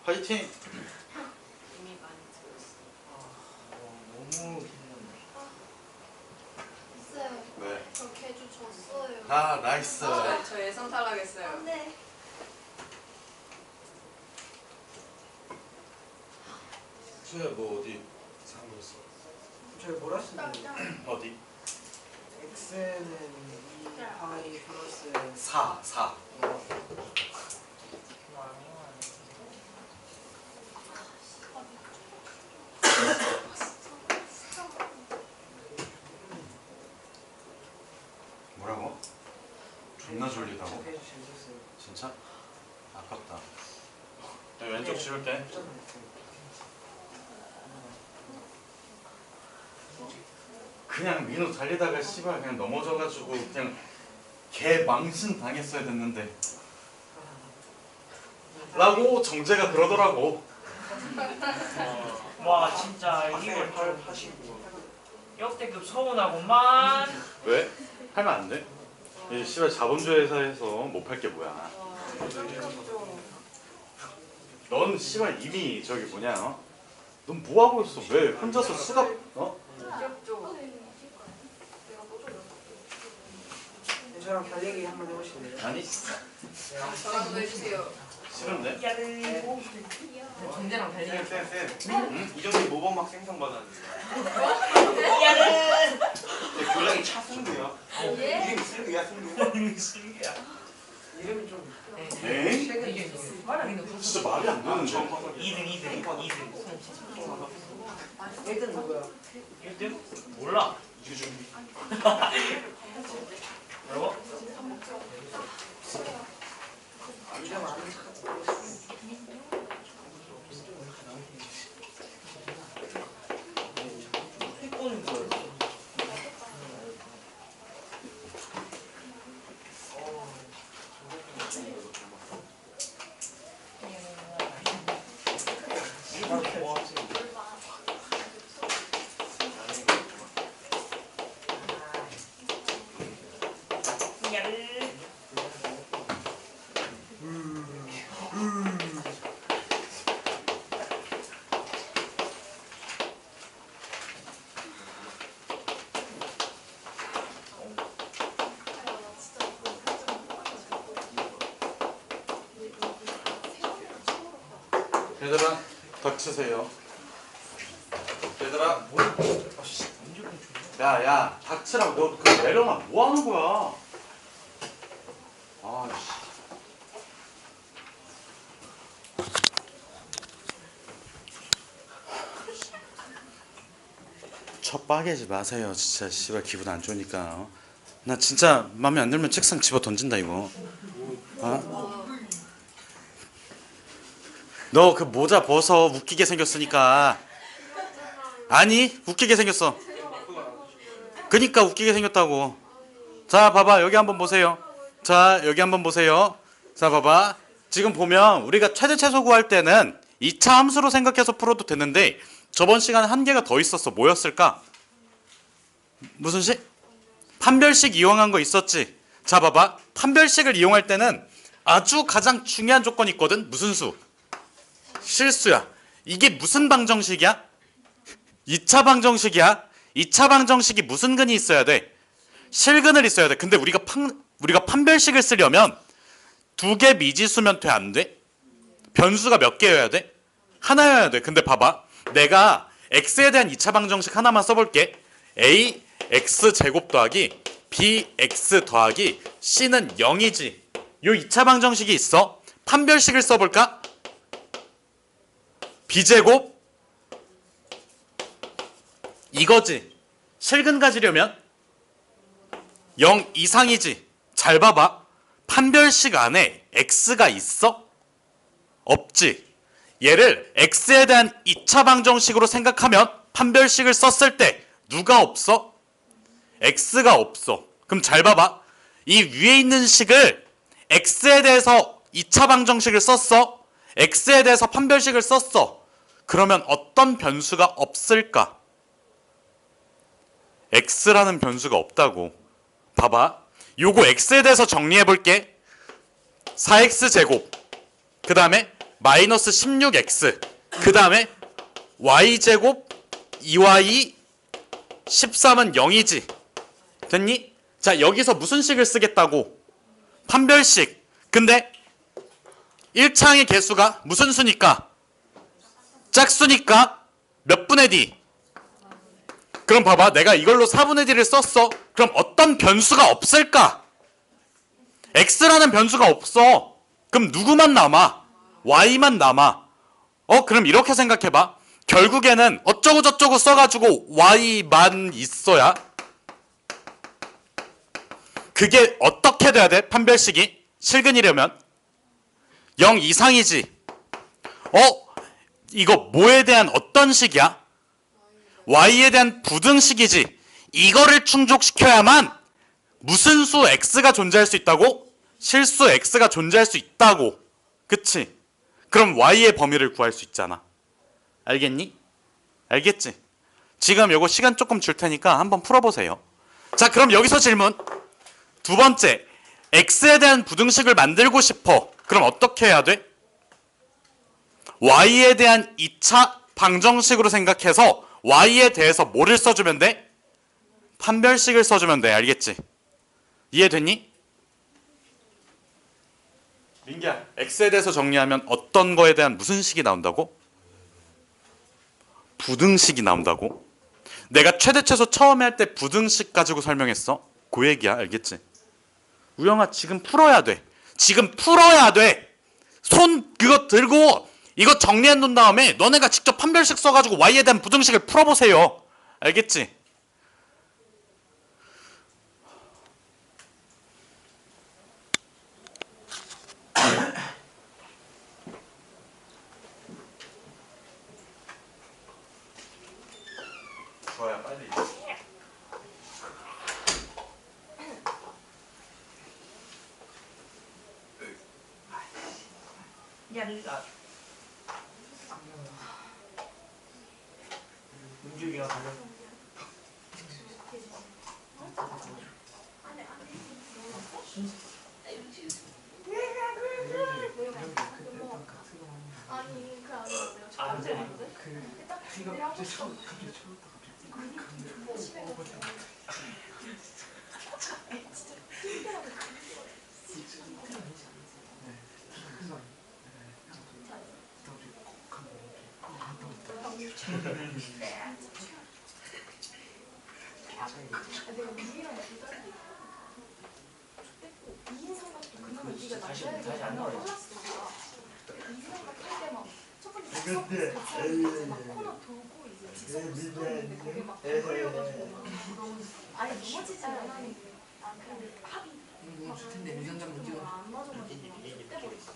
화이팅! 이미 많이 들었어. 너무 힘든데. 있어요. 네. 저 개주 졌어요. 아 나이스. 저 예선 탈락했어요. 안돼. 수야 뭐 어디 상관없어? 저희 뭐라 쓰는데? 짱짱. 어디? x는 2파이 플러스 4. 뭐라고? 존나 졸리다고? 해주셨어요 진짜? 아깝다. 내가 왼쪽 지울게. 그냥 민호 달리다가 씨발 그냥 넘어져가지고 그냥 개 망신 당했어야 됐는데 라고 정재가 그러더라고. 와 진짜 이걸 좀 하시고 역대급 서운하구만. 왜? 하면 안 돼? 이 씨발 자본주의 회사에서 못 팔 게 뭐야. 넌 씨발 이미 저기 뭐냐 어? 넌 뭐하고 있어? 왜 혼자서 수갑 어? 귀엽죠? 저랑 달리기 한번 해보실래요? 아니 저랑도 해주세요. 싫은데? 야를 정재랑 달리기. 응? 이 정도 모범막 생성받았는데 야를 교장이 차승규야? 예? 이름이 승규야 승규? 신기야. 이름이 좀 에이? 최근에 진짜 말이 안 되는데. 2등 1등 누구야? 1등? 몰라. 유준비 뭐라고? 이름 아는 척 해보는 거야. 야를 얘들아 닥치세요. 얘들아 얘들아. 언제 공촌이야? 야야 닥치라고. 너 그 내려놔. 뭐 하는 거야? 아씨. 첫 빠개지 마세요. 진짜 씨발 기분 안 좋으니까. 나 진짜 마음에 안 들면 책상 집어 던진다 이거. 어? 너 그 모자 벗어. 웃기게 생겼으니까. 아니 웃기게 생겼어. 그니까 웃기게 생겼다고. 자 봐봐 여기 한번 보세요. 자 여기 한번 보세요. 자 봐봐. 지금 보면 우리가 최대 최소 구할 때는 2차 함수로 생각해서 풀어도 되는데 저번 시간에 한 개가 더 있었어. 뭐였을까? 무슨 식? 판별식 이용한 거 있었지. 자 봐봐. 판별식을 이용할 때는 아주 가장 중요한 조건이 있거든. 무슨 수? 실수야. 이게 무슨 방정식이야? 2차 방정식이야. 2차 방정식이 무슨 근이 있어야 돼? 실근을 있어야 돼. 근데 우리가 판별식을 쓰려면 두 개 미지수면 돼? 안 돼? 변수가 몇 개여야 돼? 하나여야 돼. 근데 봐봐. 내가 x에 대한 2차 방정식 하나만 써볼게. a x 제곱 더하기 b x 더하기 c는 0이지. 요 2차 방정식이 있어. 판별식을 써볼까? b제곱 이거지. 실근 가지려면 0 이상이지. 잘 봐봐. 판별식 안에 x가 있어? 없지. 얘를 x에 대한 2차 방정식으로 생각하면 판별식을 썼을 때 누가 없어? x가 없어. 그럼 잘 봐봐. 이 위에 있는 식을 x에 대해서 2차 방정식을 썼어. x에 대해서 판별식을 썼어. 그러면 어떤 변수가 없을까? x라는 변수가 없다고. 봐봐. 요거 x에 대해서 정리해 볼게. 4x 제곱. 그 다음에 마이너스 16x. 그 다음에 y 제곱 2y 13은 0이지. 됐니? 자 여기서 무슨 식을 쓰겠다고? 판별식. 근데 1차항의 개수가 무슨 수니까? 짝수니까 몇 분의 d? 그럼 봐봐. 내가 이걸로 4분의 d를 썼어. 그럼 어떤 변수가 없을까? x라는 변수가 없어. 그럼 누구만 남아? y만 남아. 그럼 이렇게 생각해봐. 결국에는 어쩌고 저쩌고 써가지고 y만 있어야 그게 어떻게 돼야 돼? 판별식이 실근이려면 0 이상이지. 이거 뭐에 대한 어떤 식이야? y에 대한 부등식이지. 이거를 충족시켜야만 무슨 수 x가 존재할 수 있다고? 실수 x가 존재할 수 있다고. 그치? 그럼 y의 범위를 구할 수 있잖아. 알겠니? 알겠지? 지금 요거 시간 조금 줄 테니까 한번 풀어보세요. 자 그럼 여기서 질문. 두 번째, x에 대한 부등식을 만들고 싶어. 그럼 어떻게 해야 돼? y에 대한 2차 방정식으로 생각해서 y에 대해서 뭐를 써주면 돼? 판별식을 써주면 돼. 알겠지? 이해됐니? 민기야, x에 대해서 정리하면 어떤 거에 대한 무슨 식이 나온다고? 부등식이 나온다고? 내가 최대 최소 처음에 할 때 부등식 가지고 설명했어. 그 얘기야. 알겠지? 우영아 지금 풀어야 돼. 지금 풀어야 돼. 손 그거 들고 이거 정리해 놓은 다음에 너네가 직접 판별식 써가지고 y에 대한 부등식을 풀어보세요. 알겠지? 좋아요. 빨리. 야, 문주기가 달려. 아니 그 안에 내가 안 처음 돼. 봤는데 이거 갑자기 처음 다시 안 나와요. 근데 코너 돌고 이제 지속 있었는데 거기 막 걸려가지고 막 아예 넘어지지 않았는데 근데 합이 뭐 좋을 텐데 유전자 문제가. 안 맞아가지고 그때 버렸어.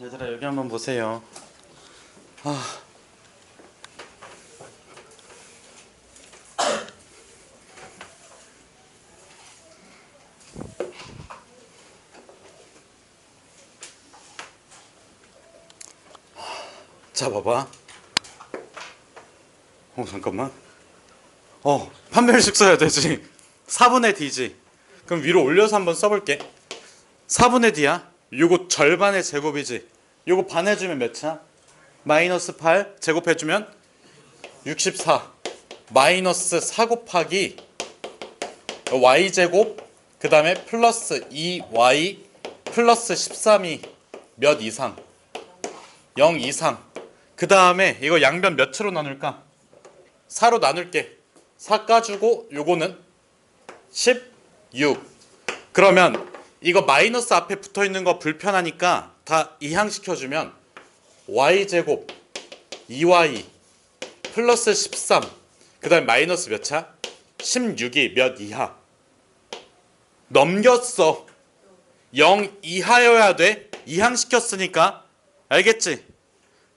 얘들아 여기 한번 보세요. 자 봐봐. 잠깐만. 판별식 써야 되지. 4분의 d지. 그럼 위로 올려서 한번 써볼게. 4분의 d야. 요거 절반의 제곱이지. 요거 반 해주면 몇 차? 마이너스 8 제곱해주면 64. 마이너스 4 곱하기 y제곱 그 다음에 플러스 2y 플러스 13이 몇 이상? 0 이상. 그 다음에 이거 양변 몇 채로 나눌까? 4로 나눌게. 4 까주고 요거는 16. 그러면 이거 마이너스 앞에 붙어있는 거 불편하니까 다 이항시켜주면 y제곱 2y 플러스 13 그 다음에 마이너스 몇 차? 16이 몇 이하? 넘겼어. 0 이하여야 돼. 이항시켰으니까. 알겠지?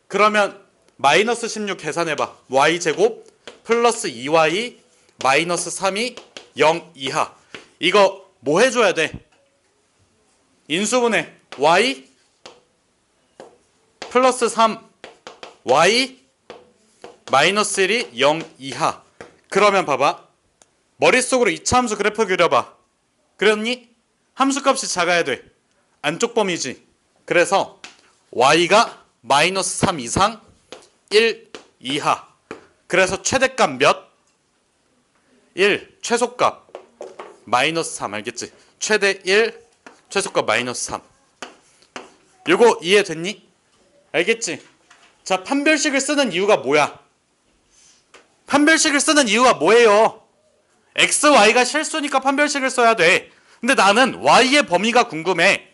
그러면 마이너스 16 계산해봐. y제곱 플러스 2y 마이너스 3이 0 이하. 이거 뭐 해줘야 돼? 인수분해. y 플러스 3 y 마이너스 1이 0 이하. 그러면 봐봐. 머릿속으로 이차함수 그래프 그려봐. 그렸니? 함수값이 작아야 돼. 안쪽 범위지. 그래서 y가 마이너스 3 이상 1 이하. 그래서 최대값 몇? 1. 최소값 마이너스 3. 알겠지? 최대 1 최소값 마이너스 3. 요거 이해됐니? 알겠지? 자, 판별식을 쓰는 이유가 뭐야? 판별식을 쓰는 이유가 뭐예요? x, y가 실수니까 판별식을 써야 돼. 근데 나는 y의 범위가 궁금해.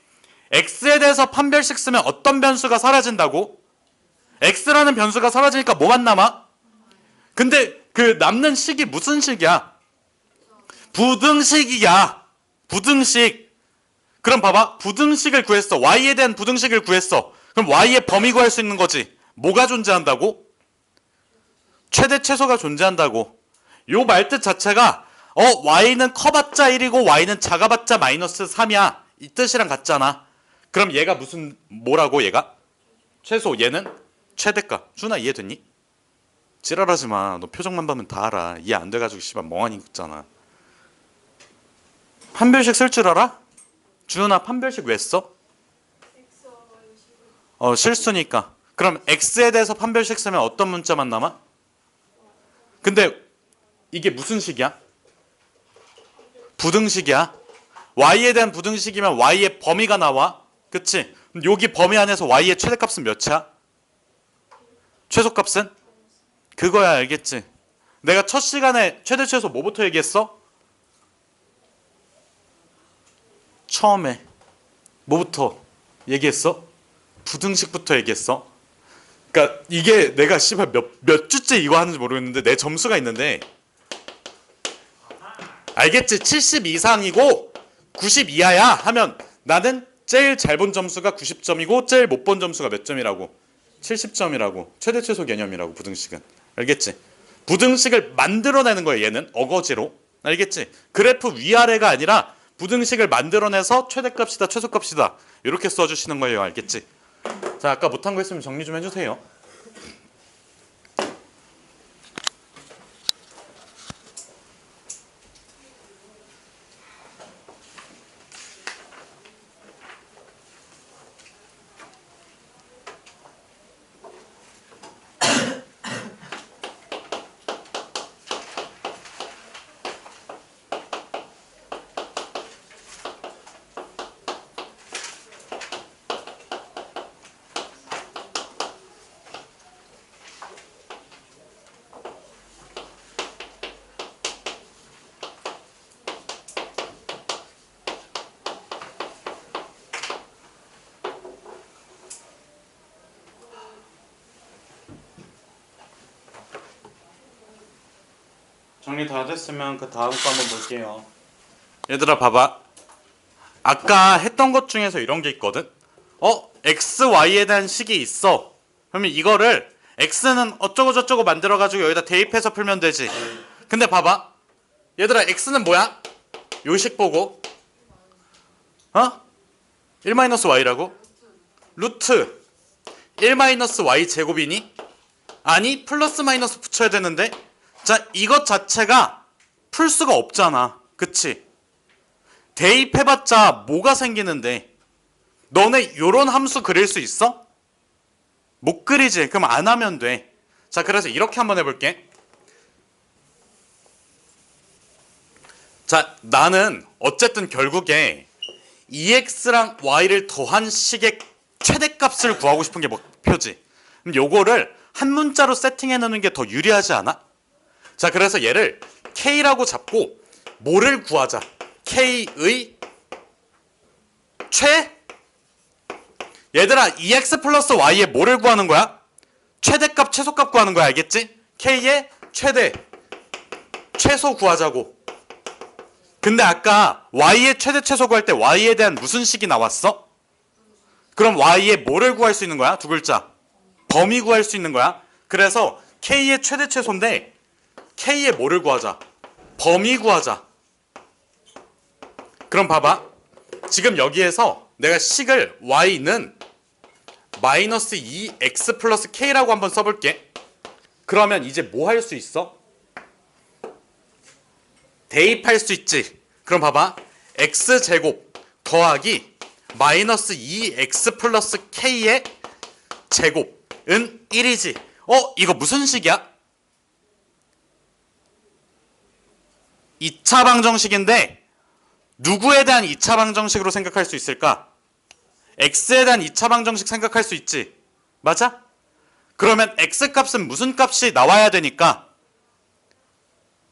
x에 대해서 판별식 쓰면 어떤 변수가 사라진다고? x라는 변수가 사라지니까 뭐만 남아? 근데 그 남는 식이 무슨 식이야? 부등식이야. 부등식. 그럼 봐봐. 부등식을 구했어. y에 대한 부등식을 구했어. 그럼 y의 범위 구할 수 있는 거지. 뭐가 존재한다고? 최대 최소가 존재한다고. 요 말뜻 자체가 y는 커봤자 1이고 y는 작아봤자 마이너스 3이야. 이 뜻이랑 같잖아. 그럼 얘가 무슨 뭐라고 얘가? 최소. 얘는 최대값. 준아 이해됐니? 지랄하지 마. 너 표정만 보면 다 알아. 이해 안 돼가지고 씨발 멍하니 긋잖아. 판별식 쓸 줄 알아? 준아 판별식 왜 써? 실수니까. 그럼 x에 대해서 판별식 쓰면 어떤 문자만 남아? 근데 이게 무슨 식이야? 부등식이야. y에 대한 부등식이면 y의 범위가 나와. 그치? 여기 범위 안에서 y의 최대값은 몇이야? 최소값은? 그거야. 알겠지? 내가 첫 시간에 최대 최소 뭐부터 얘기했어? 처음에 뭐부터 얘기했어? 부등식부터 얘기했어. 그러니까 이게 내가 씨발 몇 주째 이거 하는지 모르겠는데 내 점수가 있는데 알겠지? 70 이상이고 90 이하야 하면 나는 제일 잘 본 점수가 90점이고 제일 못 본 점수가 몇 점이라고? 70점이라고. 최대 최소 개념이라고. 부등식은. 알겠지? 부등식을 만들어내는 거야. 얘는 어거지로. 알겠지? 그래프 위아래가 아니라 부등식을 만들어내서 최대값이다 최소값이다 이렇게 써주시는 거예요. 알겠지? 자, 아까 못한 거 있으면 정리 좀 해주세요. 정리 다 됐으면 그 다음 거 한번 볼게요. 얘들아 봐봐. 아까 했던 것 중에서 이런 게 있거든. x, y에 대한 식이 있어. 그러면 이거를 x는 어쩌고 저쩌고 만들어가지고 여기다 대입해서 풀면 되지. 근데 봐봐. 얘들아 x는 뭐야? 요 식 보고 1-y라고? 루트 1-y 제곱이니? 아니 플러스 마이너스 붙여야 되는데 자, 이것 자체가 풀 수가 없잖아. 그치? 대입해봤자 뭐가 생기는데 너네 요런 함수 그릴 수 있어? 못 그리지. 그럼 안 하면 돼. 자, 그래서 이렇게 한번 해볼게. 자, 나는 어쨌든 결국에 2x랑 y를 더한 식의 최대값을 구하고 싶은 게 목표지. 그럼 요거를 한 문자로 세팅해 놓는 게 더 유리하지 않아? 자, 그래서 얘를 K라고 잡고 뭐를 구하자. K의 얘들아 2x 플러스 y의 뭐를 구하는 거야? 최대값 최소값 구하는 거야. 알겠지? K의 최소 구하자고. 근데 아까 y의 최대 최소 구할 때 y에 대한 무슨 식이 나왔어? 그럼 y의 뭐를 구할 수 있는 거야? 두 글자. 범위 구할 수 있는 거야. 그래서 K의 최대 최소인데 K의 뭐를 구하자? 범위 구하자. 그럼 봐봐. 지금 여기에서 내가 식을 y는 마이너스 2x 플러스 k라고 한번 써볼게. 그러면 이제 뭐 할 수 있어? 대입할 수 있지. 그럼 봐봐. x제곱 더하기 마이너스 2x 플러스 k의 제곱은 1이지. 이거 무슨 식이야? 2차 방정식인데 누구에 대한 2차 방정식으로 생각할 수 있을까? x에 대한 2차 방정식 생각할 수 있지. 맞아? 그러면 x값은 무슨 값이 나와야 되니까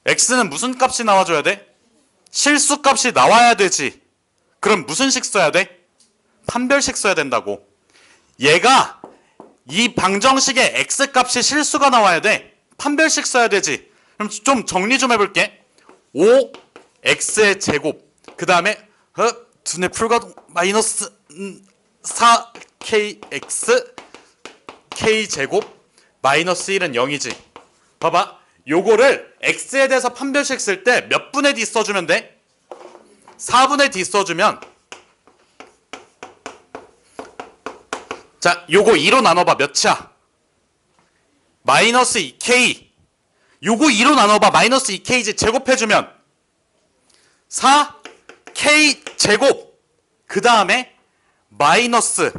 x는 무슨 값이 나와줘야 돼? 실수값이 나와야 되지. 그럼 무슨 식 써야 돼? 판별식 써야 된다고. 얘가 이 방정식의 x값이 실수가 나와야 돼. 판별식 써야 되지. 그럼 좀 정리 좀 해볼게. 5x의 제곱 그 다음에 두뇌 풀가동 마이너스 4kx k제곱 마이너스 1은 0이지. 봐봐. 요거를 x에 대해서 판별식 쓸 때 몇 분의 d 써주면 돼? 4분의 d 써주면 자, 요거 2로 나눠봐. 몇이야? 마이너스 2k. 요거 2로 나눠봐. 마이너스 2k지. 제곱해주면 4k 제곱 그 다음에 마이너스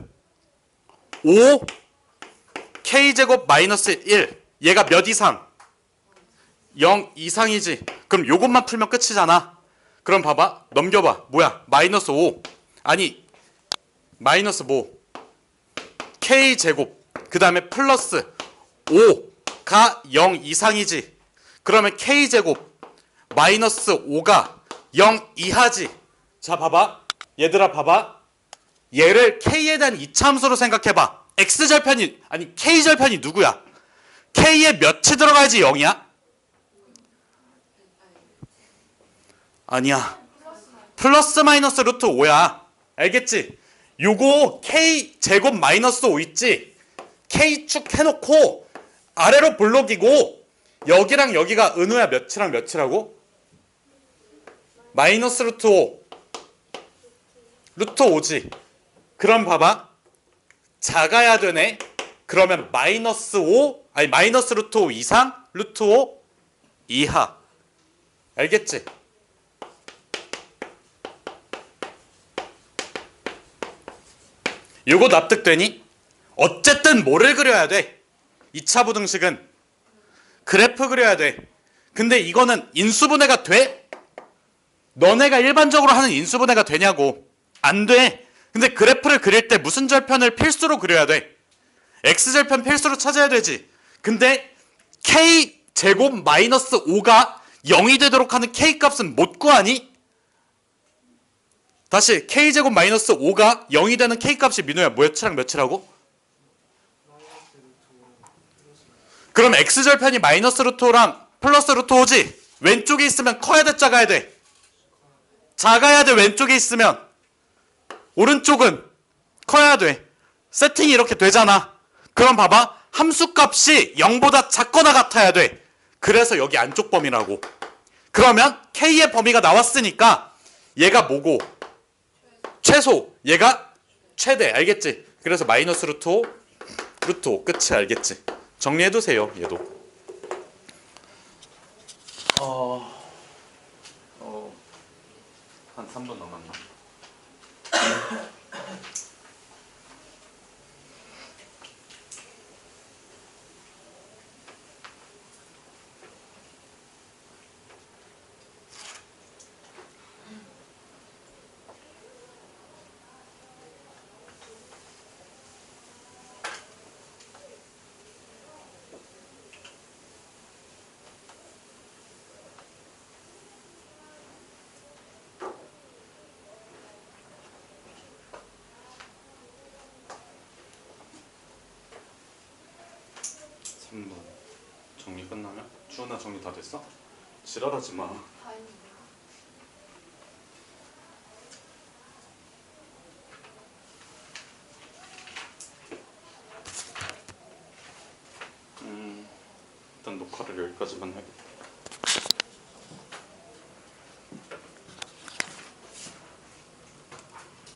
5k 제곱 마이너스 1. 얘가 몇 이상? 0 이상이지. 그럼 요것만 풀면 끝이잖아. 그럼 봐봐. 넘겨봐. 뭐야? 마이너스 5. 아니 마이너스 뭐? k 제곱 그 다음에 플러스 5가 0 이상이지. 그러면 k 제곱 마이너스 5가 0 이하지. 자, 봐봐. 얘들아 봐봐. 얘를 k에 대한 이차함수로 생각해봐. x절편이 아니 k절편이 누구야? k에 몇이 들어가야지 0이야? 아니야. 플러스 마이너스 루트 5야. 알겠지? 요거 k 제곱 마이너스 5 있지? k축 해놓고 아래로 블록이고 여기랑 여기가 은우야. 몇이랑 몇이라고? 마이너스 루트 5 루트 5지. 그럼 봐봐. 작아야 되네. 그러면 마이너스 5 아니 마이너스 루트 5 이상 루트 5 이하. 알겠지? 요거 납득되니? 어쨌든 뭐를 그려야 돼? 2차 부등식은 그래프 그려야 돼. 근데 이거는 인수분해가 돼? 너네가 일반적으로 하는 인수분해가 되냐고. 안 돼. 근데 그래프를 그릴 때 무슨 절편을 필수로 그려야 돼? x절편 필수로 찾아야 되지. 근데 k제곱 마이너스 5가 0이 되도록 하는 k값은 못 구하니? 다시 k제곱 마이너스 5가 0이 되는 k값이 민호야 몇이랑 몇이라고? 그럼 x절편이 마이너스 루트 5랑 플러스 루트 5지? 왼쪽에 있으면 커야 돼 작아야 돼? 작아야 돼. 왼쪽에 있으면. 오른쪽은 커야 돼. 세팅이 이렇게 되잖아. 그럼 봐봐. 함수값이 0보다 작거나 같아야 돼. 그래서 여기 안쪽 범위라고. 그러면 k의 범위가 나왔으니까 얘가 뭐고? 최소. 얘가 최대. 알겠지? 그래서 마이너스 루트 5 루트 5 끝이. 알겠지? 정리해두세요. 얘도. 한 3분 남았나? 정리 끝나면? 주원아 정리 다 됐어? 지랄하지 마. 다행이네. 일단 녹화를 여기까지만 해야겠다.